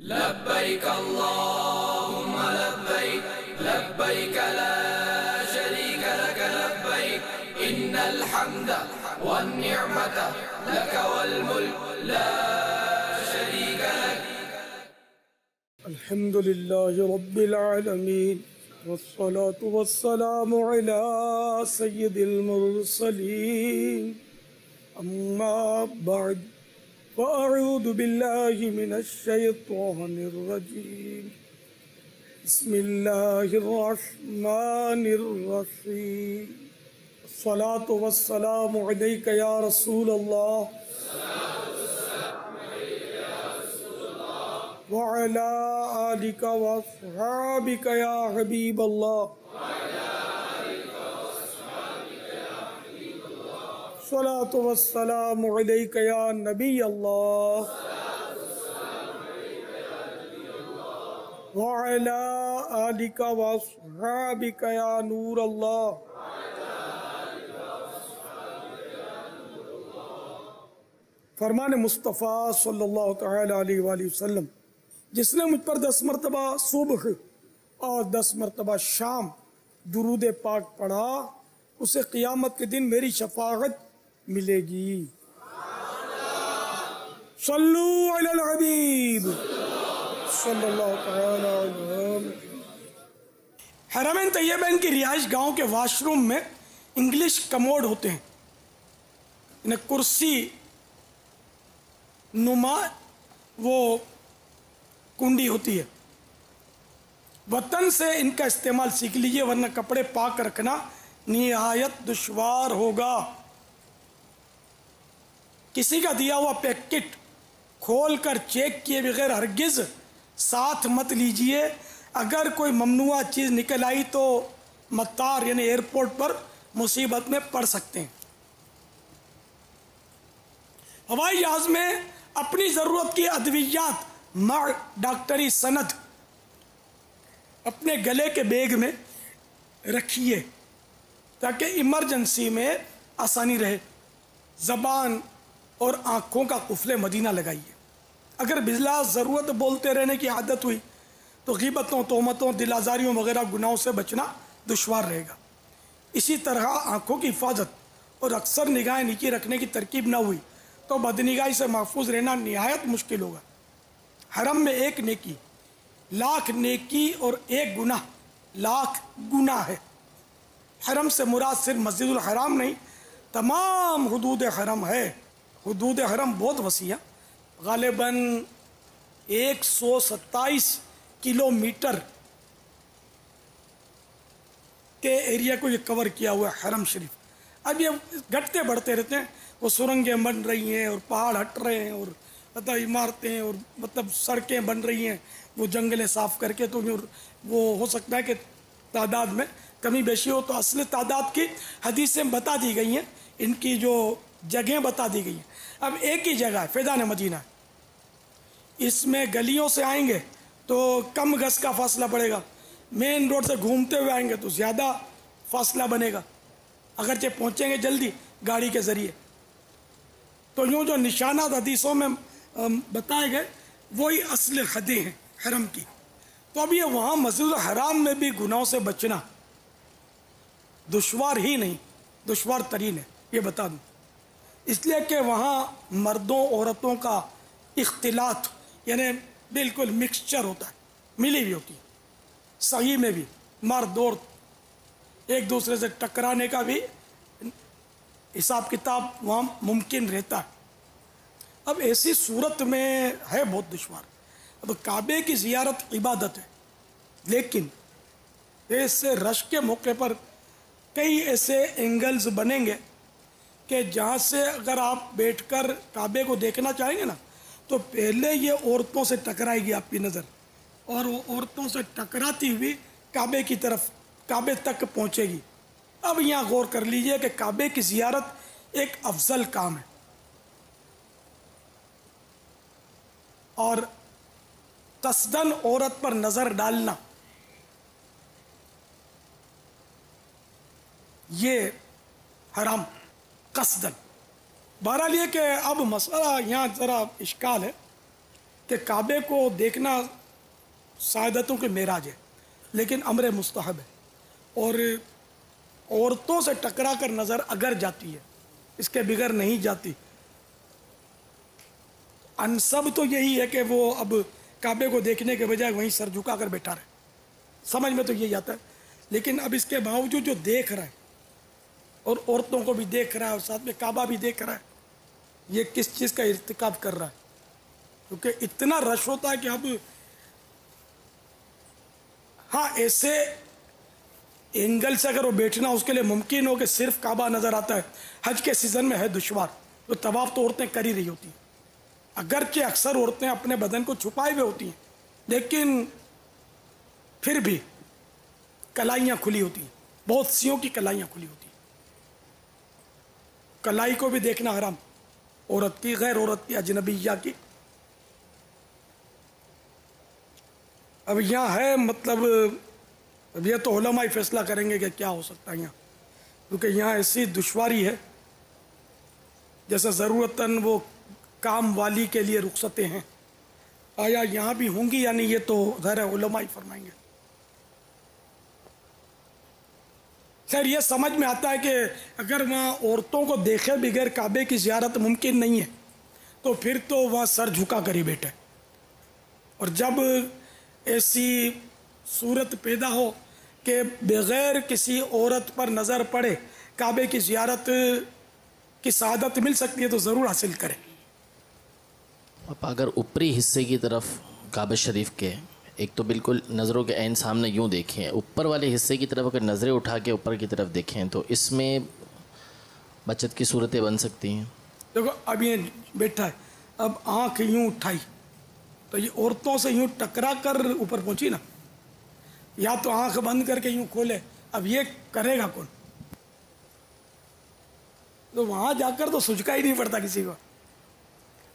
لبيك اللهم لبيك لبيك لا شريك لك لبيك إن الحمد والنعمة لك والملك لا شريك لك. الحمد لله رب العالمين والصلاة والسلام على سيد المرسلين أما بعد فأعوذ بالله من الشيطان الرجيم بسم الله الرحمن الرحيم الصلاة والسلام عليك يا رسول الله وعلى آلك وأصحابك يا حبيب الله الصلاة والسلام عليك يا نبي الله وعلى آلك وأصحابك يا نور الله. فرمان مصطفیٰ صلی اللہ تعالی علیہ وآلہ وسلم، جس نے مجھ پر 10 مرتبہ صبح اور 10 مرتبہ شام درود پاک پڑھا اسے قیامت کے دن میری شفاعت ملے گی. صلو علی الحبیب صلی اللہ تعالی علیہ وسلم. حرمین طیبین کی رہائش گاؤں کے واش روم میں انگلش کموڈ ہوتے ہیں، انہیں کرسی نما وہ کنڈی ہوتی ہے. وطن سے ان کا استعمال سیکھ لیجئے ورنہ کپڑے پاک رکھنا نہایت دشوار ہوگا. کسی کا دیا ہوا پیکٹ کھول کر چیک کیے بغیر ہرگز ساتھ مت لیجئے. اگر کوئی ممنوعہ چیز نکل آئی تو مطار یعنی ایئرپورٹ پر مصیبت میں پڑ سکتے ہیں. ہوائی جہاز میں اپنی ضرورت کی ادویات مع ڈاکٹری سند اپنے گلے کے بیگ میں رکھیے تاکہ ایمرجنسی میں آسانی رہے. زبان اور آنکھوں کا قفل مدینہ لگائیے. اگر بلا ضرورت بولتے رہنے کی عادت ہوئی تو غیبتوں، تہمتوں، دل آزاریوں وغیرہ گناہوں سے بچنا دشوار رہے گا. اسی طرح آنکھوں کی حفاظت اور اکثر نگاہیں نیچے رکھنے کی ترکیب نہ ہوئی تو بدنگاہی سے محفوظ رہنا نہایت مشکل ہوگا. حرم میں 1 نیکی لاکھ نیکی اور 1 گناہ لاکھ گناہ ہے. حرم سے مراد صرف مسجد الحرام نہیں، تمام حدود حرم ہے. حدود حرم بہت وسیع ہے، غالباً 127 کلومیٹر کے ایریا کو یہ کور کیا ہوا ہے حرم شریف. اب یہ گھٹتے بڑھتے رہتے ہیں، وہ سرنگیں بن رہی ہیں اور پہاڑ ہٹ رہے ہیں اور عمارتیں اور سڑکیں بن رہی ہیں، وہ جنگلیں صاف کر کے. تو وہ ہو سکتا ہے کہ تعداد میں کمی بیشی ہو. تو اصل تعداد کی حدیثیں بتا دی گئی ہیں، ان کی جو جگہیں بتا دی گئی ہیں. اب ایک ہی جگہ ہے فیضان مدینہ، اس میں گلیوں سے آئیں گے تو کم گز کا فاصلہ پڑے گا، مین روڈ سے گھومتے ہوئے آئیں گے تو زیادہ فاصلہ بنے گا، اگرچہ پہنچیں گے جلدی گاڑی کے ذریعے. تو یوں جو نشانات حدیثوں میں بتائے گئے وہی اصل حدیں ہیں حرم کی. تو اب یہ وہاں مسجد الحرام میں بھی گناہوں سے بچنا دشوار ہی نہیں، دشوار ترین ہے، یہ بتا دوں. اس لیے کہ وہاں مردوں عورتوں کا اختلاط یعنی بالکل مکسچر ہوتا ہے، ملی بھی ہوتی ہے. صحیح میں بھی مرد عورت ایک دوسرے سے ٹکرانے کا بھی حساب کتاب وہاں ممکن رہتا ہے. اب ایسی صورت میں ہے بہت دشوار. اب کعبے کی زیارت عبادت ہے، لیکن ایسے رش کے موقع پر کئی ایسے اینگلز بنیں گے کہ جہاں سے اگر آپ بیٹھ کر کعبے کو دیکھنا چاہیں گے نا تو پہلے یہ عورتوں سے ٹکرائے گی آپ کی نظر، اور وہ عورتوں سے ٹکراتی ہوئی کعبے کی طرف کعبے تک پہنچے گی. اب یہاں غور کر لیجئے کہ کعبے کی زیارت ایک افضل کام ہے، اور قصداً عورت پر نظر ڈالنا یہ حرام قصداً. بہرحال یہ کہ اب مسئلہ یہاں ذرا اشکال ہے کہ کعبے کو دیکھنا سعادتوں کے معراج ہے، لیکن امر مستحب ہے، اور عورتوں سے ٹکرا کر نظر اگر جاتی ہے، اس کے بغیر نہیں جاتی، انسب تو یہی ہے کہ وہ اب کعبے کو دیکھنے کے بجائے وہیں سر جھکا کر بیٹھا رہے، سمجھ میں تو یہی آتا ہے۔ لیکن اب اس کے باوجود جو دیکھ رہا ہے اور عورتوں کو بھی دیکھ رہا ہے اور ساتھ میں کعبہ بھی دیکھ رہا ہے، یہ کس چیز کا ارتکاب کر رہا ہے؟ کیونکہ اتنا رش ہوتا ہے کہ اب ہاں ایسے اینگل سے اگر وہ بیٹھنا اس کے لیے ممکن ہو کہ صرف کعبہ نظر آتا ہے، حج کے سیزن میں ہے دشوار، تو طواف تو عورتیں کر ہی رہی ہوتی ہیں، اگرچہ اکثر عورتیں اپنے بدن کو چھپائے ہوئے ہوتی ہیں، لیکن پھر بھی کلائیاں کھلی ہوتی ہیں، بہت سیوں کی کلائیاں کھلی ہوتی ہیں۔ کلائی کو بھی دیکھنا حرام، عورت کی، غیر عورت کی، اجنبیہ کی۔ اب یہاں ہے مطلب اب یہ تو علماء ہی فیصلہ کریں گے کہ کیا ہو سکتا ہے یہاں، کیونکہ یہاں ایسی دشواری ہے جیسے ضرورتاً وہ کام والی کے لیے رخصتیں ہیں، آیا یہاں بھی ہوں گی یا نہیں، یہ تو ظاہر علماء ہی فرمائیں گے۔ خیر یہ سمجھ میں آتا ہے کہ اگر وہاں عورتوں کو دیکھے بغیر کعبے کی زیارت ممکن نہیں ہے تو پھر تو وہاں سر جھکا کر ہی بیٹھے، اور جب ایسی صورت پیدا ہو کہ بغیر کسی عورت پر نظر پڑے کعبے کی زیارت کی سعادت مل سکتی ہے تو ضرور حاصل کریں۔ آپ اگر اوپری حصے کی طرف کعبہ شریف کے ایک تو بالکل نظروں کے عین سامنے یوں دیکھیں، اوپر والے حصے کی طرف اگر نظریں اٹھا کے اوپر کی طرف دیکھیں تو اس میں بچت کی صورتیں بن سکتی ہیں۔ دیکھو اب یہ بیٹھا ہے، اب آنکھ یوں اٹھائی تو یہ عورتوں سے یوں ٹکرا کر اوپر پہنچی نا، یا تو آنکھ بند کر کے یوں کھولے، اب یہ کرے گا کون؟ تو وہاں جا کر تو سجکا ہی نہیں پڑتا کسی کو،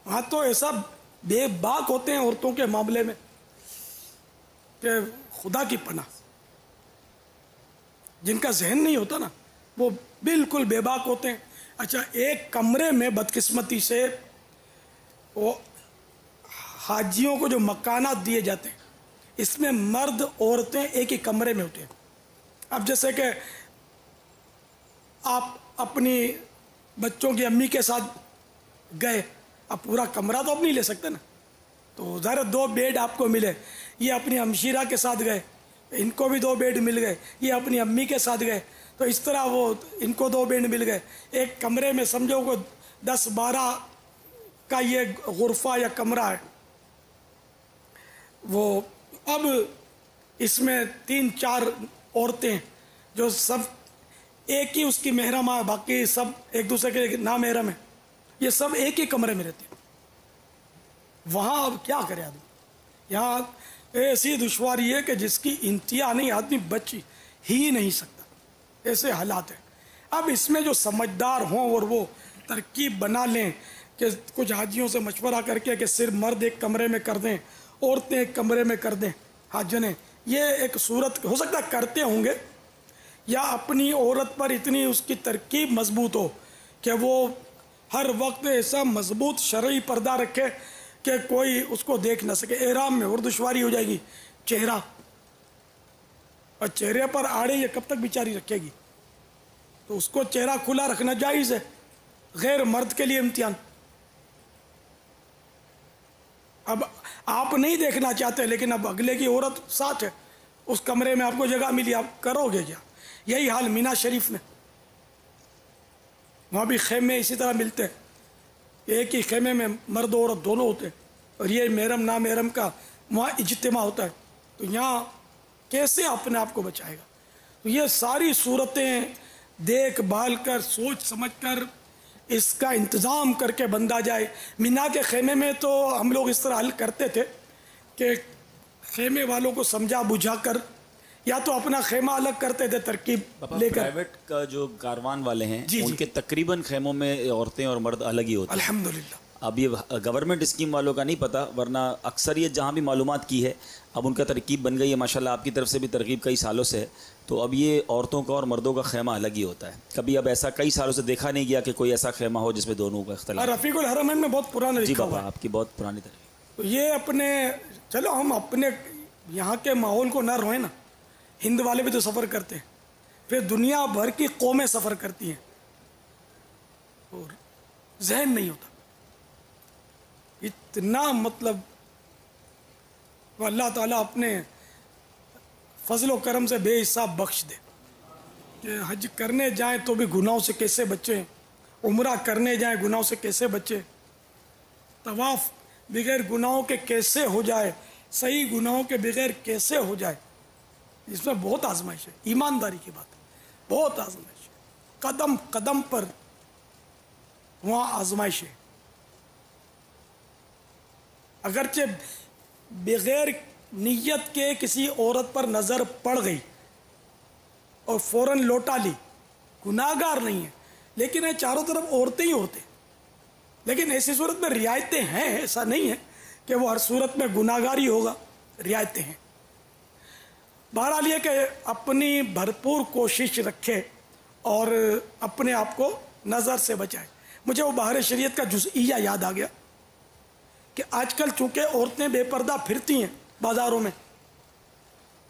وہاں تو ایسا بے باک ہوتے ہیں عورتوں کے معاملے میں کہ خدا کی پناہ، جن کا ذہن نہیں ہوتا نا وہ بالکل بے باک ہوتے ہیں۔ اچھا ایک کمرے میں بدقسمتی سے وہ حاجیوں کو جو مکانات دیے جاتے ہیں اس میں مرد عورتیں ایک ہی کمرے میں ہوتے ہیں۔ اب جیسے کہ آپ اپنی بچوں کی امی کے ساتھ گئے، اب پورا کمرہ تو آپ نہیں لے سکتے نا، تو ظاہر 2 بیڈ آپ کو ملے، یہ اپنی ہمشیرہ کے ساتھ گئے، ان کو بھی 2 بیڈ مل گئے، یہ اپنی امی کے ساتھ گئے تو اس طرح وہ ان کو 2 بیڈ مل گئے، ایک کمرے میں سمجھو کو 10-12 کا یہ غرفہ یا کمرہ ہے۔ وہ اب اس میں 3-4 عورتیں جو سب ایک ہی اس کی محرم ہے، باقی سب ایک دوسرے کے نامحرم ہیں، یہ سب ایک ہی کمرے میں رہتے ہیں، وہاں اب کیا کرے آدمی؟ یہاں ایسی دشواری ہے کہ جس کی انتہا نہیں، آدمی بچ ہی نہیں سکتا، ایسے حالات ہیں۔ اب اس میں جو سمجھدار ہوں اور وہ ترکیب بنا لیں کہ کچھ حاجیوں سے مشورہ کر کے کہ صرف مرد ایک کمرے میں کر دیں، عورتیں ایک کمرے میں کر دیں حاجنے، یہ ایک صورت ہو سکتا ہے کرتے ہوں گے، یا اپنی عورت پر اتنی اس کی ترکیب مضبوط ہو کہ وہ ہر وقت ایسا مضبوط شرعی پردہ رکھے کہ کوئی اس کو دیکھ نہ سکے۔ احرام میں اور دشواری ہو جائے گی، چہرہ، اور چہرے پر آڑے یہ کب تک بیچاری رکھے گی؟ تو اس کو چہرہ کھلا رکھنا جائز ہے، غیر مرد کے لیے امتحان۔ اب آپ نہیں دیکھنا چاہتے لیکن اب اگلے کی عورت ساتھ ہے، اس کمرے میں آپ کو جگہ ملی، آپ کرو گے کیا؟ یہی حال مینا شریف میں، وہاں بھی خیمے اسی طرح ملتے ہیں، ایک ہی خیمے میں مرد و عورت دونوں ہوتے ہیں، اور یہ محرم نامحرم کا وہاں اجتماع ہوتا ہے، تو یہاں کیسے اپنے آپ کو بچائے گا؟ تو یہ ساری صورتیں دیکھ بھال کر سوچ سمجھ کر اس کا انتظام کر کے بندہ جائے۔ مینا کے خیمے میں تو ہم لوگ اس طرح حل کرتے تھے کہ خیمے والوں کو سمجھا بجھا کر یا تو اپنا خیمہ الگ کرتے تھے ترکیب لے کر۔ پرائیویٹ کا جو کاروان والے ہیں جی ان کے تقریباً خیموں میں عورتیں اور مرد الگ ہی ہوتے ہیں۔ الحمدللہ اب یہ گورنمنٹ اسکیم والوں کا نہیں پتا، ورنہ اکثریت جہاں بھی معلومات کی ہے اب ان کا ترکیب بن گئی ہے، ماشاءاللہ آپ کی طرف سے بھی ترکیب کئی سالوں سے ہے، تو اب یہ عورتوں کا اور مردوں کا خیمہ الگ ہی ہوتا ہے۔ کبھی اب ایسا کئی سالوں سے دیکھا نہیں گیا کہ کوئی ایسا خیمہ ہو جس میں دونوں کا اختلاف۔ رفیق الحرمین میں بہت پرانا جی لکھا بابا، ہوا ہے، آپ کی بہت پرانی ترکیب۔ تو یہ اپنے چلو ہم اپنے یہاں کے ماحول کو نہ روئیں نا، ہند والے بھی تو سفر کرتے ہیں، پھر دنیا بھر کی قومیں سفر کرتی ہیں، اور ذہن نہیں ہوتا اتنا، مطلب اللہ تعالیٰ اپنے فضل و کرم سے بے حساب بخش دے کہ حج کرنے جائیں تو بھی گناہوں سے کیسے بچیں، عمرہ کرنے جائیں گناہوں سے کیسے بچیں، طواف بغیر گناہوں کے کیسے ہو جائے، صحیح گناہوں کے بغیر کیسے ہو جائے، اس میں بہت آزمائش ہے، ایمانداری کی بات ہے، بہت آزمائش ہے، قدم قدم پر وہاں آزمائش ہے۔ اگرچہ بغیر نیت کے کسی عورت پر نظر پڑ گئی اور فوراً لوٹا لی، گناہگار نہیں ہے، لیکن یہ چاروں طرف عورتیں ہی ہوتے، لیکن ایسی صورت میں رعایتیں ہیں، ایسا نہیں ہے کہ وہ ہر صورت میں گناہگار ہی ہوگا، رعایتیں ہیں۔ بہرحال یہ کہ اپنی بھرپور کوشش رکھے اور اپنے آپ کو نظر سے بچائے۔ مجھے وہ باہر شریعت کا جزئیہ یاد آ گیا کہ آج کل چونکہ عورتیں بے پردہ پھرتی ہیں بازاروں میں،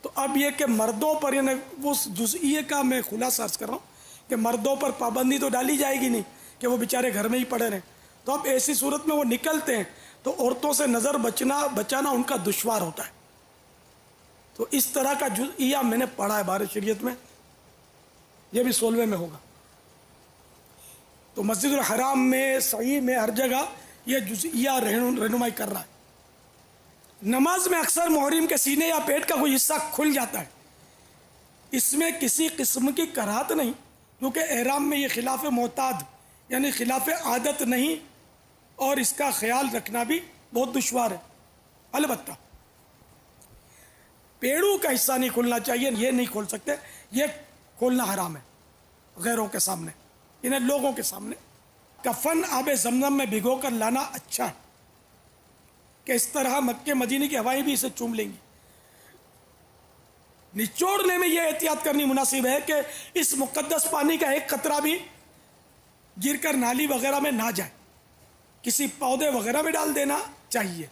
تو اب یہ کہ مردوں پر، یعنی اس جزئیے کا میں خلاصہ عرض کر رہا ہوں کہ مردوں پر پابندی تو ڈالی جائے گی نہیں کہ وہ بیچارے گھر میں ہی پڑے رہیں، تو اب ایسی صورت میں وہ نکلتے ہیں تو عورتوں سے نظر بچانا ان کا دشوار ہوتا ہے۔ تو اس طرح کا جزئیہ میں نے پڑھا ہے بہار شریعت میں، یہ بھی 16ویں میں ہوگا۔ تو مسجد الحرام میں، سعی میں، ہر جگہ یہ جزئیہ رہنمائی کر رہا ہے۔ نماز میں اکثر محرم کے سینے یا پیٹ کا کوئی حصہ کھل جاتا ہے، اس میں کسی قسم کی کراہت نہیں، کیونکہ احرام میں یہ خلاف معتاد یعنی خلاف عادت نہیں، اور اس کا خیال رکھنا بھی بہت دشوار ہے۔ البتہ پیڑوں کا حصہ نہیں کھلنا چاہیے، یہ نہیں کھول سکتے، یہ کھولنا حرام ہے غیروں کے سامنے، انہیں لوگوں کے سامنے۔ کفن آب زمزم میں بھگو کر لانا اچھا ہے کہ اس طرح مکے مدینے کی ہوائیں بھی اسے چوم لیں گی۔ نچوڑنے میں یہ احتیاط کرنی مناسب ہے کہ اس مقدس پانی کا ایک قطرہ بھی گر کر نالی وغیرہ میں نہ جائے، کسی پودے وغیرہ میں ڈال دینا چاہیے۔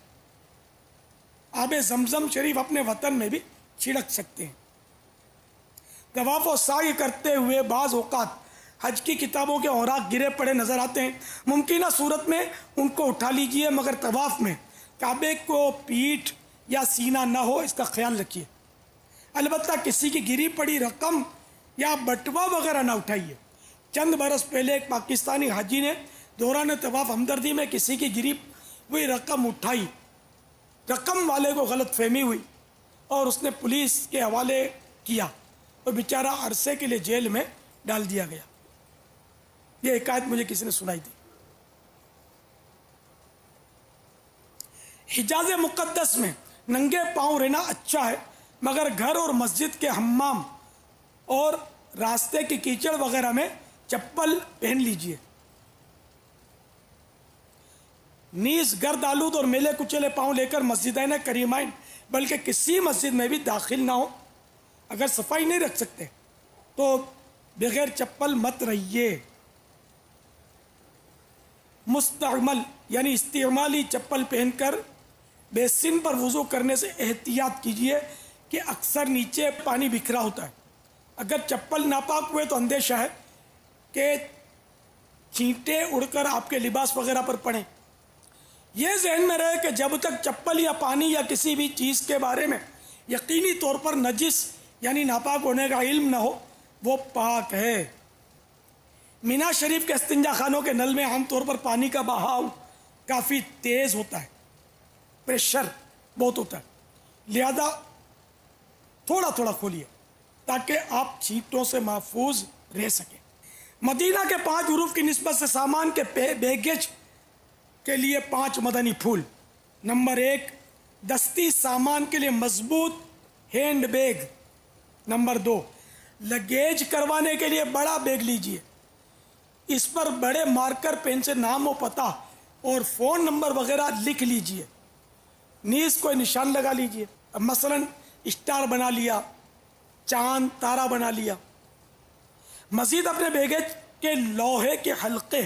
آب زمزم شریف اپنے وطن میں بھی چھڑک سکتے ہیں۔ طواف و سعی کرتے ہوئے بعض اوقات حج کی کتابوں کے اوراق گرے پڑے نظر آتے ہیں، ممکنہ صورت میں ان کو اٹھا لیجئے، مگر طواف میں کعبے کو پیٹھ یا سینہ نہ ہو، اس کا خیال رکھیے۔ البتہ کسی کی گری پڑی رقم یا بٹوا وغیرہ نہ اٹھائیے۔ چند برس پہلے ایک پاکستانی حاجی نے دوران طواف ہمدردی میں کسی کی گری ہوئی رقم اٹھائی، رقم والے کو غلط فہمی ہوئی اور اس نے پولیس کے حوالے کیا اور بیچارہ عرصے کے لیے جیل میں ڈال دیا گیا۔ یہ حکایت مجھے کسی نے سنائی تھی۔ حجاز مقدس میں ننگے پاؤں رہنا اچھا ہے، مگر گھر اور مسجد کے حمام اور راستے کی کیچڑ وغیرہ میں چپل پہن لیجئے۔ نیز گرد آلود اور میلے کچلے پاؤں لے کر مسجدین کریمین بلکہ کسی مسجد میں بھی داخل نہ ہو۔ اگر صفائی نہیں رکھ سکتے تو بغیر چپل مت رہیے۔ مستعمل یعنی استعمالی چپل پہن کر بیسن پر وضو کرنے سے احتیاط کیجئے کہ اکثر نیچے پانی بکھرا ہوتا ہے۔ اگر چپل ناپاک ہوئے تو اندیشہ ہے کہ چینٹیں اڑ کر آپ کے لباس وغیرہ پر پڑیں۔ یہ ذہن میں رہے کہ جب تک چپل یا پانی یا کسی بھی چیز کے بارے میں یقینی طور پر نجس یعنی ناپاک ہونے کا علم نہ ہو، وہ پاک ہے۔ مینا شریف کے استنجا خانوں کے نل میں عام طور پر پانی کا بہاؤ کافی تیز ہوتا ہے، پریشر بہت ہوتا ہے، لہذا تھوڑا تھوڑا کھولیے تاکہ آپ چھینٹوں سے محفوظ رہ سکیں۔ مدینہ کے 5 حروف کی نسبت سے سامان کے بیگیج کے لیے 5 مدنی پھول۔ نمبر 1، دستی سامان کے لیے مضبوط ہینڈ بیگ۔ نمبر 2، لگیج کروانے کے لیے بڑا بیگ لیجئے، اس پر بڑے مارکر پین سے نام و پتہ اور فون نمبر وغیرہ لکھ لیجئے، نیز کوئی نشان لگا لیجئے، مثلا اسٹار بنا لیا، چاند تارا بنا لیا۔ مزید اپنے بیگیج کے لوہے کے حلقے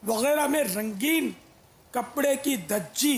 وغیرہ میں رنگین کپڑے کی دجی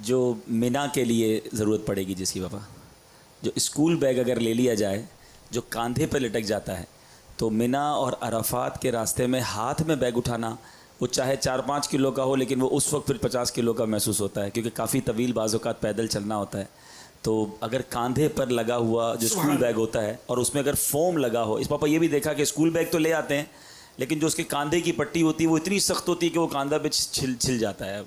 جو مینا کے لیے ضرورت پڑے گی جس کی بابا، جو اسکول بیگ اگر لے لیا جائے جو کاندھے پہ لٹک جاتا ہے، تو مینا اور عرفات کے راستے میں ہاتھ میں بیگ اٹھانا، وہ چاہے 4-5 کلو کا ہو لیکن وہ اس وقت پھر 50 کلو کا محسوس ہوتا ہے، کیونکہ کافی طویل بعض اوقات پیدل چلنا ہوتا ہے. تو اگر کاندھے پر لگا ہوا جو اسکول بیگ ہوتا ہے اور اس میں اگر فوم لگا ہو، اس پاپا یہ بھی دیکھا کہ اسکول بیگ تو لے آتے ہیں لیکن جو اس کے کاندھے کی پٹی ہوتی ہے وہ اتنی سخت ہوتی ہے کہ وہ کاندھا پہ چھل جاتا ہے.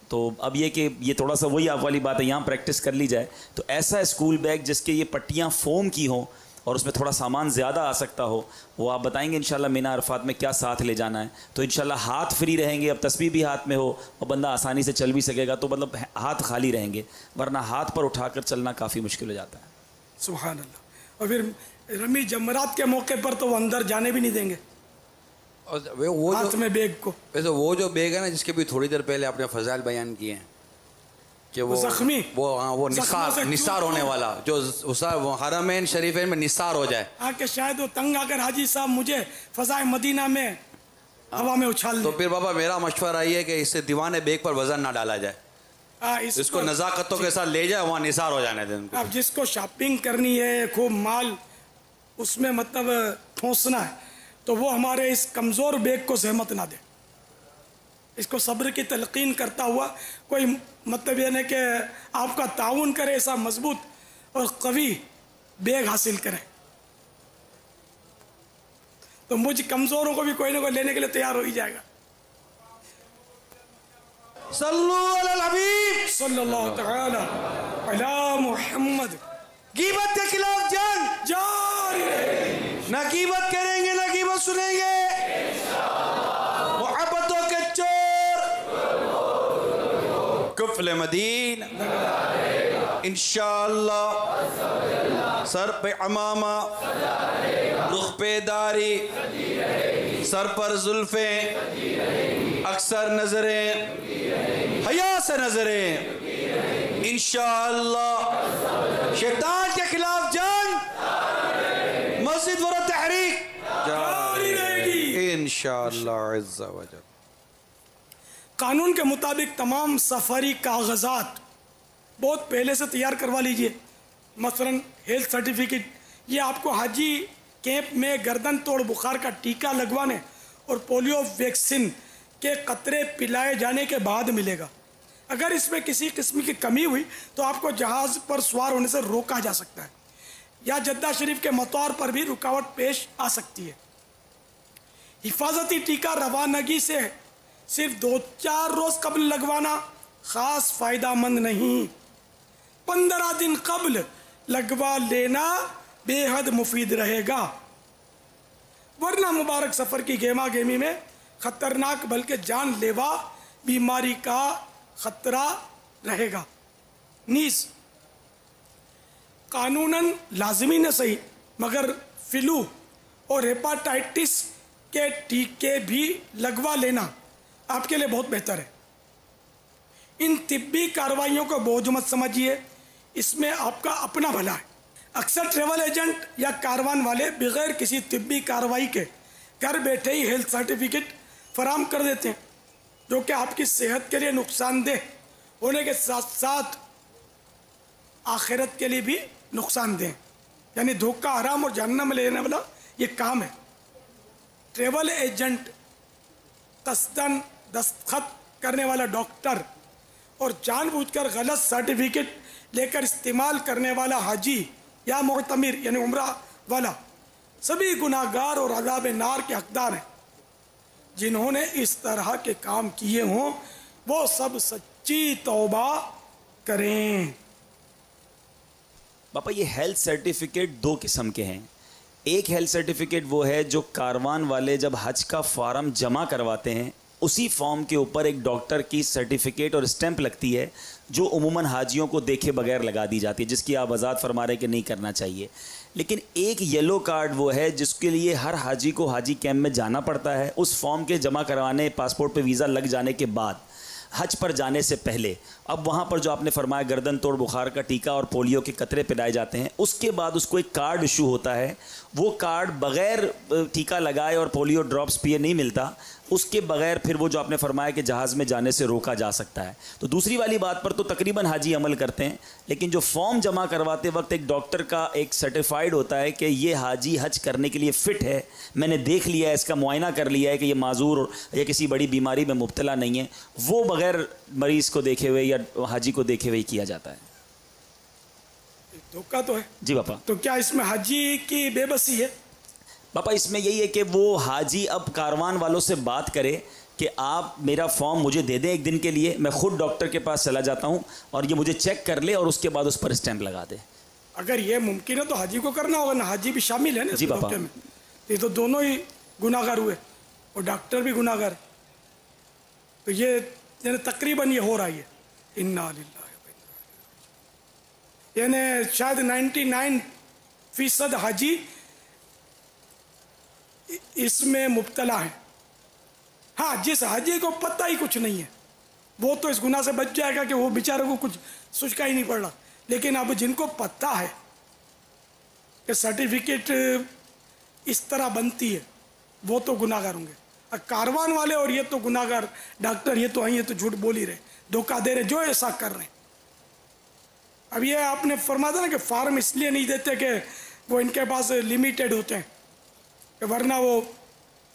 تو اب یہ کہ یہ تھوڑا سا وہی آپ والی بات ہے، یہاں پریکٹس کر لی جائے تو ایسا اسکول بیگ جس کے یہ پٹیاں فوم کی ہوں اور اس میں تھوڑا سامان زیادہ آ سکتا ہو، وہ آپ بتائیں گے انشاءاللہ مینا عرفات میں کیا ساتھ لے جانا ہے. تو انشاءاللہ ہاتھ فری رہیں گے، اب تسبیح بھی ہاتھ میں ہو اور بندہ آسانی سے چل بھی سکے گا، تو مطلب ہاتھ خالی رہیں گے، ورنہ ہاتھ پر اٹھا کر چلنا کافی مشکل ہو جاتا ہے. سبحان اللہ. اور پھر رمی جمرات کے موقع پر تو وہ اندر جانے بھی نہیں دیں گے اور وہ ہاتھ میں بیگ کو. ویسے وہ جو بیگ ہے نا جس کے بھی تھوڑی دیر پہلے آپ نے فضائل بیان کیے ہیں کہ وہ زخمی، وہ نثار ہونے والا، جو حرمین شریفین میں نثار ہو جائے، کہ شاید وہ تنگ آ کر حاجی صاحب مجھے فضائے مدینہ میں ہوا میں اچھال تو دیں. پھر بابا میرا مشورہ یہ ہے کہ اس سے دیوانے بیگ پر وزن نہ ڈالا جائے، اس کو نزاکتوں کے ساتھ لے جائے، وہاں نثار ہو جانے دیں. اب جس کو شاپنگ کرنی ہے، خوب مال اس میں مطلب ٹھونسنا ہے، تو وہ ہمارے اس کمزور بیگ کو زحمت نہ دے. اس کو صبر کی تلقین کرتا ہوا کوئی مطلب یہ نہیں کہ آپ کا تعاون کرے، ایسا مضبوط اور قوی بیگ حاصل کرے. تو مجھ کمزوروں کو بھی کوئی نہ کوئی لینے کے لیے تیار ہو ہی جائے گا. صلو علی الحبیب صلی اللہ تعالی علی محمد. غیبت کے خلاف جنگ جاری رہے. نہ غیبت کریں گے نہ غیبت سنیں گے، محبتوں کے چور کفل مدین انشاءاللہ. سر پہ عمامہ، رخ پہ داری، سر پر زلفیں، اکثر نظریں حیا سے نظریں انشاءاللہ. شیطان کے خلاف جنگ مسجد ور تحریک جاری رہے گی انشاءاللہ عز و جل. قانون کے مطابق تمام سفری کاغذات بہت پہلے سے تیار کروا لیجئے. مثلا ہیلتھ سرٹیفکیٹ، یہ آپ کو حاجی کیمپ میں گردن توڑ بخار کا ٹیکہ لگوانے اور پولیو ویکسین کے قطرے پلائے جانے کے بعد ملے گا. اگر اس میں کسی قسم کی کمی ہوئی تو آپ کو جہاز پر سوار ہونے سے روکا جا سکتا ہے یا جدہ شریف کے مطار پر بھی رکاوٹ پیش آ سکتی ہے. حفاظتی ٹیکہ روانگی سے صرف 2-4 روز قبل لگوانا خاص فائدہ مند نہیں، 15 دن قبل لگوا لینا بے حد مفید رہے گا، ورنہ مبارک سفر کی گیما گیمی میں خطرناک بلکہ جان لیوا بیماری کا خطرہ رہے گا. نیز قانوناً لازمی نہ صحیح مگر فلو اور ہیپاٹائٹس کے ٹیکے بھی لگوا لینا آپ کے لیے بہت بہتر ہے. ان طبی کارروائیوں کو بوجھ مت سمجھیے، اس میں آپ کا اپنا بھلا ہے. اکثر ٹریول ایجنٹ یا کاروان والے بغیر کسی طبی کارروائی کے گھر بیٹھے ہی ہیلتھ سرٹیفکیٹ فراہم کر دیتے ہیں، جو کہ آپ کی صحت کے لیے نقصان دہ ہونے کے ساتھ ساتھ آخرت کے لیے بھی نقصان دہ، یعنی دھوکہ حرام اور جہنم میں لینے والا یہ کام ہے. ٹریول ایجنٹ، قصداً دستخط کرنے والا ڈاکٹر اور جان بوجھ کر غلط سرٹیفکیٹ لے کر استعمال کرنے والا حاجی یا معتمر یعنی عمرہ والا سبھی گناہگار اور عذاب نار کے حقدار ہیں. جنہوں نے اس طرح کے کام کیے ہوں وہ سب سچی توبہ کریں. باپا یہ ہیلتھ سرٹیفکیٹ 2 قسم کے ہیں. ایک ہیلتھ سرٹیفکیٹ وہ ہے جو کاروان والے جب حج کا فارم جمع کرواتے ہیں اسی فارم کے اوپر ایک ڈاکٹر کی سرٹیفکیٹ اور اسٹیمپ لگتی ہے جو عموماً حاجیوں کو دیکھے بغیر لگا دی جاتی ہے، جس کی آپ وضاحت فرما رہے کہ نہیں کرنا چاہیے. لیکن ایک یلو کارڈ وہ ہے جس کے لیے ہر حاجی کو حاجی کیمپ میں جانا پڑتا ہے. اس فارم کے جمع کروانے، پاسپورٹ پہ ویزا لگ جانے کے بعد، حج پر جانے سے پہلے، اب وہاں پر جو آپ نے فرمایا گردن توڑ بخار کا ٹیکہ اور پولیو کے قطرے پلائے جاتے ہیں، اس کے بعد اس کو ایک کارڈ ایشو ہوتا ہے. وہ کارڈ بغیر ٹیکہ لگائے اور پولیو ڈراپس پیے نہیں ملتا. اس کے بغیر پھر وہ جو آپ نے فرمایا کہ جہاز میں جانے سے روکا جا سکتا ہے. تو دوسری والی بات پر تو تقریباً حاجی عمل کرتے ہیں، لیکن جو فارم جمع کرواتے وقت ایک ڈاکٹر کا ایک سرٹیفائیڈ ہوتا ہے کہ یہ حاجی حج کرنے کے لیے فٹ ہے، میں نے دیکھ لیا ہے، اس کا معائنہ کر لیا ہے کہ یہ معذور یا کسی بڑی بیماری میں مبتلا نہیں ہے، وہ بغیر مریض کو دیکھے ہوئے یا حاجی کو دیکھے ہوئے کیا جاتا ہے. دھوکہ تو ہے جی باپا. تو کیا اس میں حاجی کی بے بسی ہے؟ پاپا اس میں یہی ہے کہ وہ حاجی اب کاروان والوں سے بات کرے کہ آپ میرا فارم مجھے دے دیں ایک دن کے لیے، میں خود ڈاکٹر کے پاس چلا جاتا ہوں اور یہ مجھے چیک کر لے اور اس کے بعد اس پر اسٹیمپ لگا دے. اگر یہ ممکن ہے تو حاجی کو کرنا ہوگا نا، حاجی بھی شامل ہے نا جی پاپا. میں. یہ تو دونوں ہی گناہ گار ہوئے اور ڈاکٹر بھی گناہ گار ہے. تو یہ یعنی تقریباً یہ ہو رہا ہے. انا للہ، یعنی شاید 99% حاجی اس میں مبتلا ہے. ہاں جس حاجی کو پتہ ہی کچھ نہیں ہے وہ تو اس گناہ سے بچ جائے گا کہ وہ بیچارے کو کچھ سوچ ہی نہیں پڑ رہا. لیکن اب جن کو پتہ ہے کہ سرٹیفکیٹ اس طرح بنتی ہے وہ تو گناہ گار ہوں گے. کاروان والے اور یہ تو گناہ گار ڈاکٹر یہ تو یہ تو جھوٹ بول ہی رہے، دھوکہ دے رہے جو ایسا کر رہے ہیں. اب یہ آپ نے فرمایا تھا نا کہ فارم اس لیے نہیں دیتے کہ وہ ان کے پاس لمیٹڈ ہوتے ہیں، کہ ورنہ وہ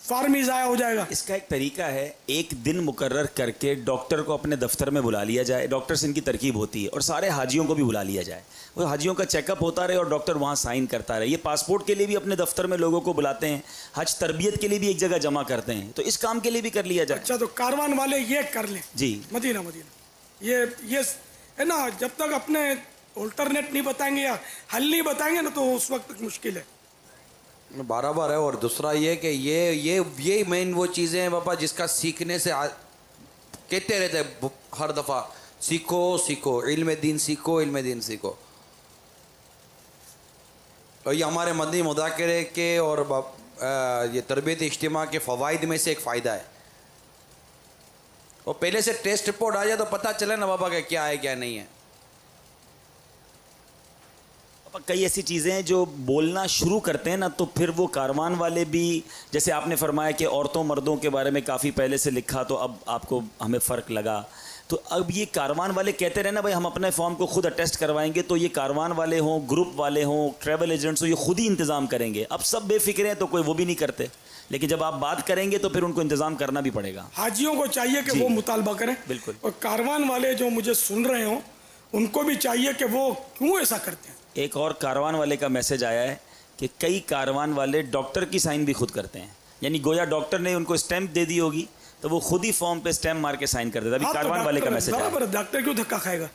فارم ہی ضائع ہو جائے گا. اس کا ایک طریقہ ہے، ایک دن مقرر کر کے ڈاکٹر کو اپنے دفتر میں بلا لیا جائے، ڈاکٹر سے ان کی ترکیب ہوتی ہے، اور سارے حاجیوں کو بھی بلا لیا جائے، وہ حاجیوں کا چیک اپ ہوتا رہے اور ڈاکٹر وہاں سائن کرتا رہے. یہ پاسپورٹ کے لیے بھی اپنے دفتر میں لوگوں کو بلاتے ہیں، حج تربیت کے لیے بھی ایک جگہ جمع کرتے ہیں، تو اس کام کے لیے بھی کر لیا جائے. اچھا تو کاروان والے یہ کر لیں. جی مدینہ یہ ہے نا، جب تک اپنے الٹرنیٹ نہیں بتائیں گے یا حل نہیں بتائیں گے نا تو اس وقت مشکل ہے. برابر ہے. اور دوسرا یہ کہ یہ مین وہ چیزیں ہیں پاپا جس کا سیکھنے سے کہتے رہتے ہیں ہر دفعہ، سیکھو علم دین سیکھو، علم دین سیکھو. اور یہ ہمارے مدنی مذاکرے کے اور یہ تربیت اجتماع کے فوائد میں سے ایک فائدہ ہے. اور پہلے سے ٹیسٹ رپورٹ آ جائے تو پتہ چلے نا بابا کہ کیا ہے کیا نہیں ہے. کئی ایسی چیزیں ہیں جو بولنا شروع کرتے ہیں نا تو پھر وہ کاروان والے بھی، جیسے آپ نے فرمایا کہ عورتوں مردوں کے بارے میں کافی پہلے سے لکھا تو اب آپ کو ہمیں فرق لگا، تو اب یہ کاروان والے کہتے رہے نا بھائی ہم اپنے فارم کو خود اٹیسٹ کروائیں گے، تو یہ کاروان والے ہوں، گروپ والے ہوں، ٹریول ایجنٹس ہوں، یہ خود ہی انتظام کریں گے. اب سب بے فکر ہیں تو کوئی وہ بھی نہیں کرتے، لیکن جب آپ بات کریں گے تو پھر ان کو انتظام کرنا بھی پڑے گا. حاجیوں کو چاہیے کہ وہ مطالبہ کریں. بالکل. اور کاروان والے جو مجھے سن رہے ہوں ان کو بھی چاہیے کہ وہ کیوں ایسا کرتے ہیں. ایک اور کاروان والے کا میسج آیا ہے کہ کئی کاروان والے ڈاکٹر کی سائن بھی خود کرتے ہیں، یعنی گویا ڈاکٹر نے ان کو اسٹیمپ دے دی ہوگی تو وہ خود ہی فارم پہ اسٹیمپ مار کے سائن کر دیتا. ابھی کاروان والے کا میسج آیا ہے. ڈاکٹر کیوں دھکا کھائے گا؟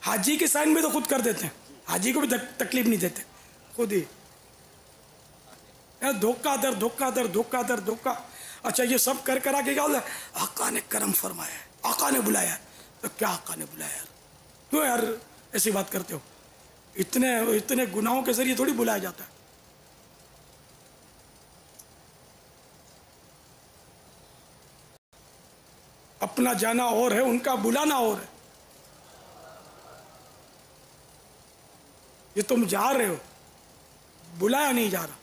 حاجی کی سائن بھی تو خود کر دیتے ہیں، حاجی کو بھی تکلیف نہیں دیتے، خود ہی. دھوکہ در دھوکہ در دھوکہ در دھوکہ. اچھا یہ سب کر کرا کے کیا ہوتا ہے؟ آقا نے کرم فرمایا ہے، آقا نے بلایا. تو کیا آقا نے بلایا یار؟ کیوں یار ایسی بات کرتے ہو؟ اتنے گناہوں کے ذریعے تھوڑی بلایا جاتا ہے. اپنا جانا اور ہے، ان کا بلانا اور ہے. یہ تم جا رہے ہو، بلایا نہیں جا رہا.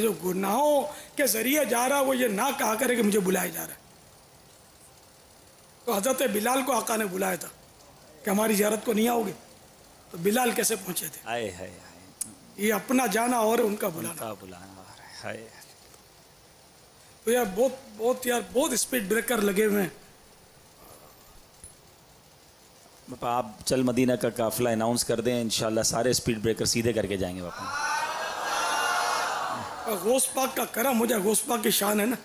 جو گناہوں کے ذریعے جا رہا وہ یہ نہ کہا کرے کہ مجھے بلایا جا رہا ہے. تو حضرت بلال کو آقا نے بلایا تھا کہ ہماری زیارت کو نہیں آؤ گے، تو بلال کیسے پہنچے تھے؟ یہ اپنا جانا اور ان کا بلانا. تو یار بہت اسپیڈ بریکر لگے ہوئے ہیں. باپا آپ چل مدینہ کا قافلہ اناؤنس کر دیں، انشاءاللہ سارے اسپیڈ بریکر سیدھے کر کے جائیں گے. باپا غوث پاک کا کرم ہو جائے، غوث پاک کی شان ہے نا.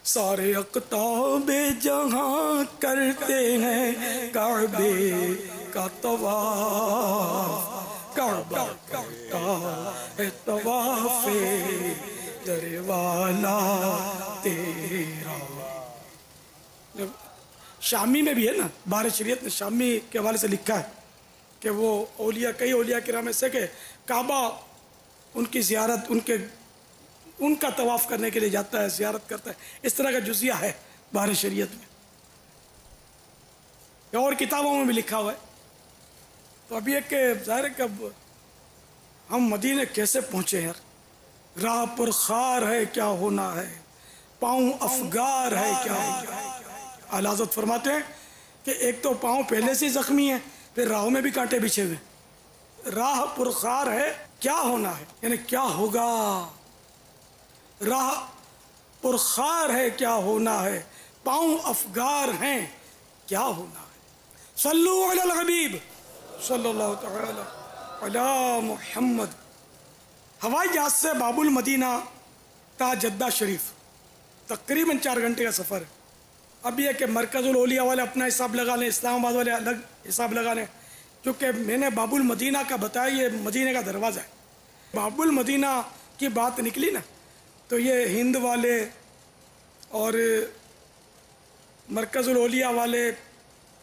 سارے اقطاب جہاں کرتے ہیں کعبے کا طواف، کعبہ کرتا ہے طواف در والا تیرا. شامی میں بھی ہے نا، بار شریعت نے شامی کے حوالے سے لکھا ہے کہ وہ اولیاء، کئی اولیاء کرام میں سے کہ کعبہ ان کی زیارت، ان کا طواف کرنے کے لیے جاتا ہے، زیارت کرتا ہے. اس طرح کا جزیہ ہے بار شریعت میں، اور کتابوں میں بھی لکھا ہوا ہے. تو اب یہ کہ ظاہر ہے کہ اب ہم مدینے کیسے پہنچے یار؟ راہ پر خار ہے کیا ہونا ہے، پاؤں افگار ہے کیا ہوگا. اعلیٰ حضرت فرماتے ہیں کہ ایک تو پاؤں پہلے سے زخمی ہیں، پھر راہوں میں بھی کانٹے بچھے ہوئے. راہ پرخار ہے کیا ہونا ہے، یعنی کیا ہوگا. راہ پرخار ہے کیا ہونا ہے، پاؤں افگار ہیں کیا ہونا ہے. صلو علی الحبیب صلی اللہ تعالی علی محمد. ہوائی جہاز سے باب المدینہ تا جدہ شریف تقریباً 4 گھنٹے کا سفر ہے. اب یہ کہ مرکز الاولیاء والے اپنا حساب لگا لیں، اسلام آباد والے الگ حساب لگا لیں، کیونکہ میں نے باب المدینہ کا بتایا یہ مدینہ کا دروازہ ہے. باب المدینہ کی بات نکلی نا تو یہ ہند والے اور مرکز الاولیاء والے،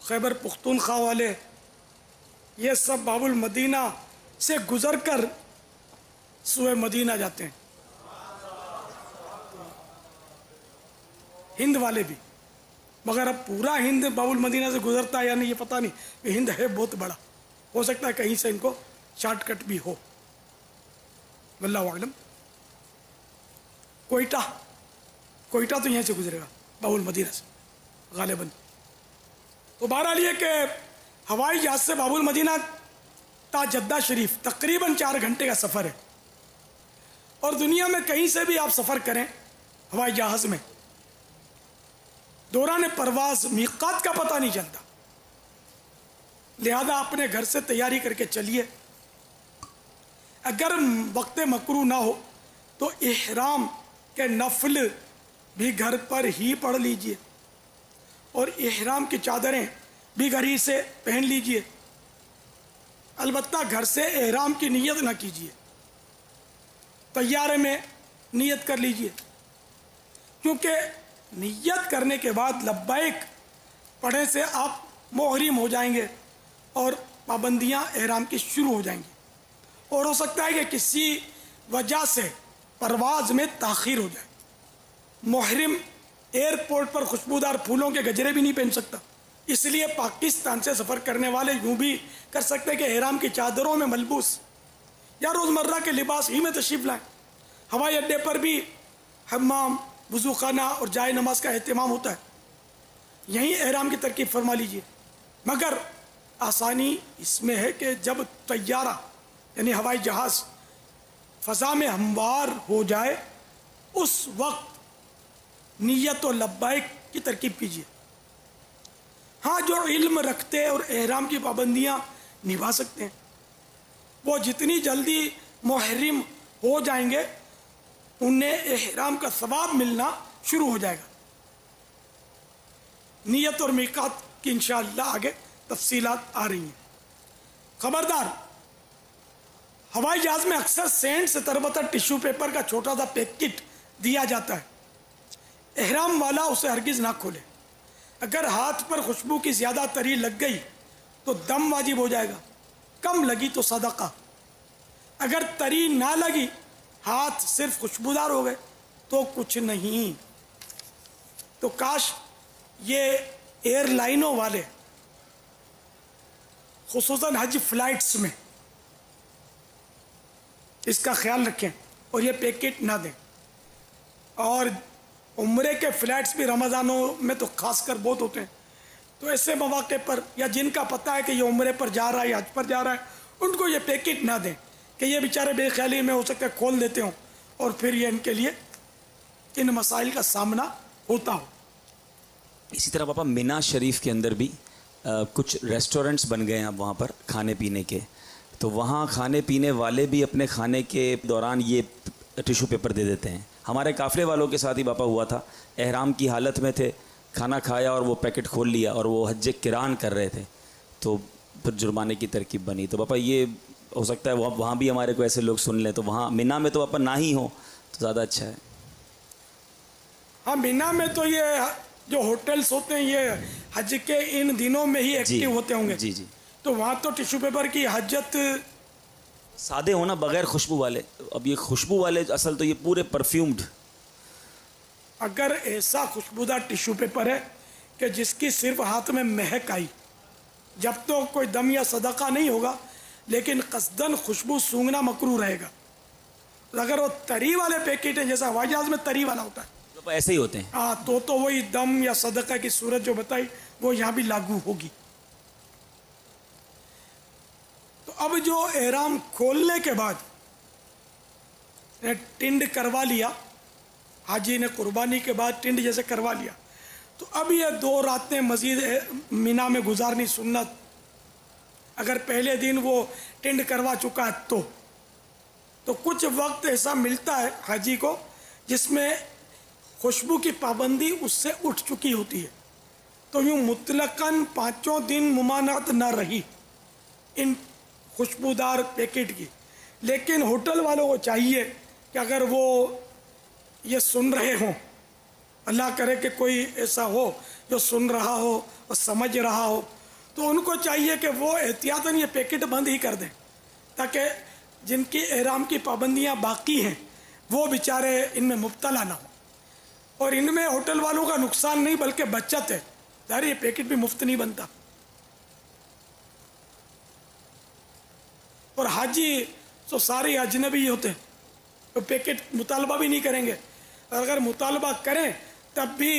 خیبر پختونخوا والے، یہ سب باب المدینہ سے گزر کر سوئے مدینہ جاتے ہیں. ہند والے بھی، مگر اب پورا ہند باب المدینہ سے گزرتا ہے یا نہیں یہ پتہ نہیں. کہ ہند ہے بہت بڑا، ہو سکتا ہے کہیں سے ان کو شارٹ کٹ بھی ہو، واللہ اعلم. کوئٹہ تو یہیں سے گزرے گا باب المدینہ سے غالباً. تو بہرحال یہ کہ ہوائی جہاز سے باب المدینہ تا جدہ شریف تقریباً 4 گھنٹے کا سفر ہے. اور دنیا میں کہیں سے بھی آپ سفر کریں ہوائی جہاز میں، دوران پرواز میقات کا پتہ نہیں چلتا. لہذا اپنے گھر سے تیاری کر کے چلیے. اگر وقت مکروہ نہ ہو تو احرام کے نفل بھی گھر پر ہی پڑھ لیجئے، اور احرام کی چادریں بھی گھر ہی سے پہن لیجئے. البتہ گھر سے احرام کی نیت نہ کیجیے، طیارے میں نیت کر لیجئے، کیونکہ نیت کرنے کے بعد لبیک پڑھنے سے آپ محرم ہو جائیں گے اور پابندیاں احرام کی شروع ہو جائیں گی. اور ہو سکتا ہے کہ کسی وجہ سے پرواز میں تاخیر ہو جائے. محرم ایئرپورٹ پر خوشبودار پھولوں کے گجرے بھی نہیں پہن سکتا. اس لیے پاکستان سے سفر کرنے والے یوں بھی کر سکتے کہ احرام کی چادروں میں ملبوس یا روزمرہ کے لباس ہی میں تشریف لائیں. ہوائی اڈے پر بھی حمام، وضو خانہ اور جائے نماز کا اہتمام ہوتا ہے، یہیں احرام کی ترکیب فرما لیجئے. مگر آسانی اس میں ہے کہ جب طیارہ یعنی ہوائی جہاز فضا میں ہموار ہو جائے اس وقت نیت و لبیک کی ترکیب کیجیے. ہاں جو علم رکھتے اور احرام کی پابندیاں نبھا سکتے ہیں وہ جتنی جلدی محرم ہو جائیں گے انہیں احرام کا ثواب ملنا شروع ہو جائے گا. نیت اور میقات کی انشاءاللہ آگے تفصیلات آ رہی ہیں. خبردار، ہوائی جہاز میں اکثر سینڈ سے تربتر ٹیشو پیپر کا چھوٹا سا پیکٹ دیا جاتا ہے. احرام والا اسے ہرگز نہ کھولے. اگر ہاتھ پر خوشبو کی زیادہ تری لگ گئی تو دم واجب ہو جائے گا، کم لگی تو صدقہ. اگر تری نہ لگی، ہاتھ صرف خوشبودار ہو گئے تو کچھ نہیں. تو کاش یہ ایئر لائنوں والے خصوصاً حج فلائٹس میں اس کا خیال رکھیں اور یہ پیکٹ نہ دیں. اور عمرے کے فلائٹس بھی رمضانوں میں تو خاص کر بہت ہوتے ہیں، تو ایسے مواقع پر یا جن کا پتہ ہے کہ یہ عمرے پر جا رہا ہے یا حج پر جا رہا ہے ان کو یہ پیکٹ نہ دیں کہ یہ بیچارے بے خیالی میں ہو سکتا ہے کھول دیتے ہوں اور پھر یہ ان کے لیے ان مسائل کا سامنا ہوتا ہو. اسی طرح پاپا مینا شریف کے اندر بھی کچھ ریسٹورنٹس بن گئے ہیں اب وہاں پر کھانے پینے کے، تو وہاں کھانے پینے والے بھی اپنے کھانے کے دوران یہ ٹیشو پیپر دے دیتے ہیں. ہمارے قافلے والوں کے ساتھ ہی پاپا ہوا تھا، احرام کی حالت میں تھے، کھانا کھایا اور وہ پیکٹ کھول لیا اور وہ حج کران کر رہے تھے تو پھر جرمانے کی ترکیب بنی. تو پاپا یہ ہو سکتا ہے وہاں بھی ہمارے کو ایسے لوگ سن لیں، تو وہاں مینا میں تو پاپا نہ ہی ہوں تو زیادہ اچھا ہے. ہاں مینا میں تو یہ جو ہوٹلس ہوتے ہیں یہ حج کے ان دنوں میں ہی ایکٹیو ہوتے ہوں گے. جی جی. تو وہاں تو ٹیشو پیپر کی حاجت سادے ہونا بغیر خوشبو والے. اب یہ خوشبو والے اصل تو یہ پورے پرفیومڈ. اگر ایسا خوشبودار ٹیشو پیپر ہے کہ جس کی صرف ہاتھ میں مہک آئی، جب تو کوئی دم یا صدقہ نہیں ہوگا لیکن قصدن خوشبو سونگنا مکروہ رہے گا. اگر وہ تری والے پیکٹ ہیں جیسا ہوائی جہاز میں تری والا ہوتا ہے ایسے ہی ہوتے ہیں. ہاں تو وہی دم یا صدقہ کی صورت جو بتائی وہ یہاں بھی لاگو ہوگی. تو اب جو احرام کھولنے کے بعد ٹنڈ کروا لیا حاجی نے، قربانی کے بعد ٹنڈ جیسے کروا لیا، تو اب یہ 2 راتیں مزید مینا میں گزارنی سنت. اگر پہلے دن وہ ٹنڈ کروا چکا ہے تو کچھ وقت ایسا ملتا ہے حاجی کو جس میں خوشبو کی پابندی اس سے اٹھ چکی ہوتی ہے. تو یوں مطلقاً 5 دن ممانعت نہ رہی ان خوشبودار پیکٹ کی. لیکن ہوٹل والوں کو چاہیے کہ اگر وہ یہ سن رہے ہوں، اللہ کرے کہ کوئی ایسا ہو جو سن رہا ہو اور سمجھ رہا ہو، تو ان کو چاہیے کہ وہ احتیاطاً یہ پیکٹ بند ہی کر دیں، تاکہ جن کی احرام کی پابندیاں باقی ہیں وہ بیچارے ان میں مبتلا نہ ہوں. اور ان میں ہوٹل والوں کا نقصان نہیں بلکہ بچت ہے. ظاہر یہ پیکٹ بھی مفت نہیں بنتا. اور حاجی تو سارے اجنبی ہوتے ہیں، تو پیکٹ مطالبہ بھی نہیں کریں گے. اور اگر مطالبہ کریں تب بھی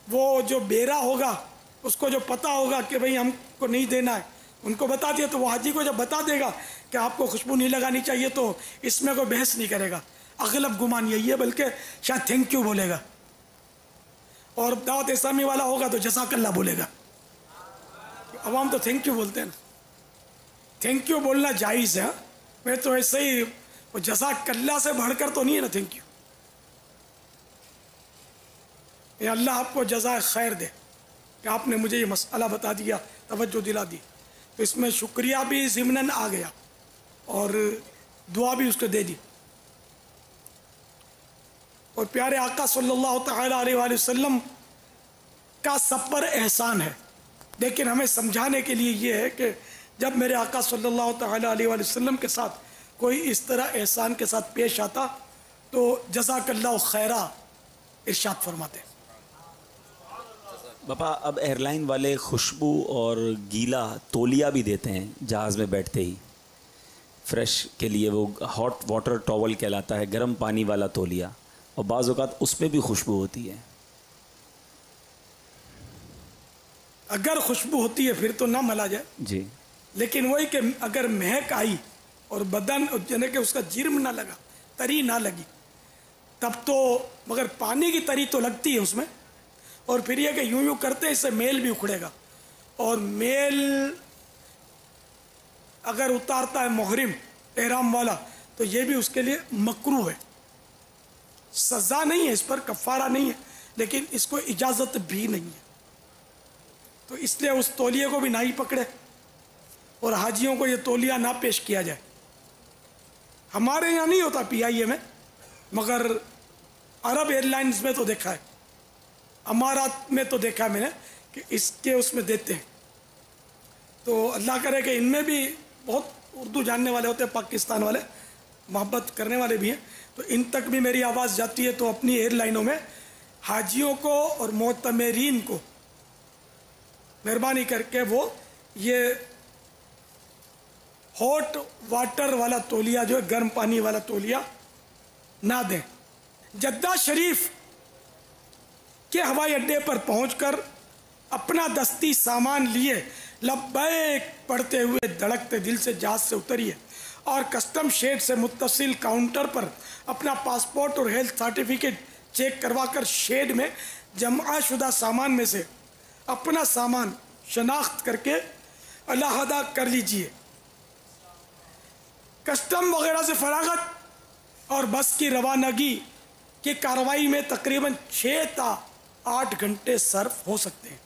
وہ جو بیرا ہوگا اس کو جو پتہ ہوگا کہ بھئی ہم کو نہیں دینا ہے، ان کو بتا دیا تو وہ حاجی کو جب بتا دے گا کہ آپ کو خوشبو نہیں لگانی چاہیے تو اس میں کوئی بحث نہیں کرے گا. اغلب گمان یہی ہے، بلکہ شاید تھینک یو بولے گا. اور دعوت اسلامی والا ہوگا تو جزاک اللہ بولے گا. عوام تو تھینک یو بولتے ہیں نا. تھینک یو بولنا جائز ہے. میں تو ایسے ہی وہ جزاک اللہ سے بڑھ کر تو نہیں ہے نا تھینک یو. یہ اللہ آپ کو جزائے خیر دے کہ آپ نے مجھے یہ مسئلہ بتا دیا، توجہ دلا دی. تو اس میں شکریہ بھی ضمناً آ گیا اور دعا بھی اس کو دے دی. اور پیارے آقا صلی اللہ تعالی علیہ وآلہ وسلم کا سب پر احسان ہے. لیکن ہمیں سمجھانے کے لیے یہ ہے کہ جب میرے آقا صلی اللہ تعالی علیہ وآلہ وسلم کے ساتھ کوئی اس طرح احسان کے ساتھ پیش آتا تو جزاک اللہ خیرہ ارشاد فرماتے. باپا اب ایئر لائن والے خوشبو اور گیلا تولیہ بھی دیتے ہیں جہاز میں بیٹھتے ہی فریش کے لیے. وہ ہاٹ واٹر ٹاول کہلاتا ہے، گرم پانی والا تولیہ، اور بعض اوقات اس میں بھی خوشبو ہوتی ہے. اگر خوشبو ہوتی ہے پھر تو نہ ملا جائے. جی. لیکن وہی کہ اگر مہک آئی اور بدن یعنی کہ اس کا جرم نہ لگا، تری نہ لگی، تب تو، مگر پانی کی تری تو لگتی ہے اس میں. اور پھر یہ کہ یوں کرتے اس سے میل بھی اکھڑے گا. اور میل اگر اتارتا ہے محرم احرام والا تو یہ بھی اس کے لیے مکروہ ہے. سزا نہیں ہے اس پر، کفارہ نہیں ہے، لیکن اس کو اجازت بھی نہیں ہے. تو اس لیے اس تولیے کو بھی نہ ہی پکڑے اور حاجیوں کو یہ تولیہ نہ پیش کیا جائے. ہمارے یہاں نہیں ہوتا پی آئی اے میں، مگر عرب ایئر لائنز میں تو دیکھا ہے، امارات میں تو دیکھا ہے میں نے کہ اس کے اس میں دیتے ہیں. تو اللہ کرے کہ ان میں بھی بہت اردو جاننے والے ہوتے ہیں، پاکستان والے محبت کرنے والے بھی ہیں، تو ان تک بھی میری آواز جاتی ہے. تو اپنی ایئر لائنوں میں حاجیوں کو اور معتمرین کو مہربانی کر کے وہ یہ ہاٹ واٹر والا تولیہ جو ہے گرم پانی والا تولیہ نہ دیں. جدہ شریف کے ہوائی اڈے پر پہنچ کر اپنا دستی سامان لیے لبیک پڑھتے ہوئے دھڑکتے دل سے جہاز سے اتریے اور کسٹم شیڈ سے متصل کاؤنٹر پر اپنا پاسپورٹ اور ہیلتھ سرٹیفکیٹ چیک کروا کر شیڈ میں جمع شدہ سامان میں سے اپنا سامان شناخت کر کے علیحدہ کر لیجئے. کسٹم وغیرہ سے فراغت اور بس کی روانگی کی کارروائی میں تقریباً 6 تا 8 گھنٹے صرف ہو سکتے ہیں.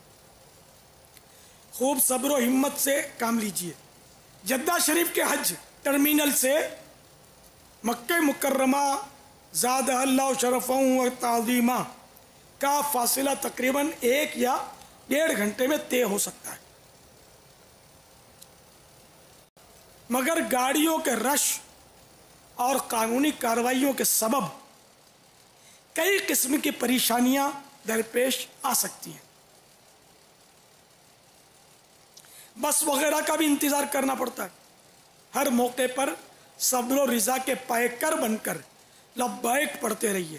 خوب صبر و ہمت سے کام لیجئے. جدہ شریف کے حج ٹرمینل سے مکہ مکرمہ زاد اللہ شرفا و تعظیمہ کا فاصلہ تقریباً 1 یا 1.5 گھنٹے میں طے ہو سکتا ہے. مگر گاڑیوں کے رش اور قانونی کارروائیوں کے سبب کئی قسم کی پریشانیاں درپیش آ سکتی ہیں. بس وغیرہ کا بھی انتظار کرنا پڑتا ہے. ہر موقع پر صبر و رضا کے پائے کر بن کر لبیک پڑھتے رہیے.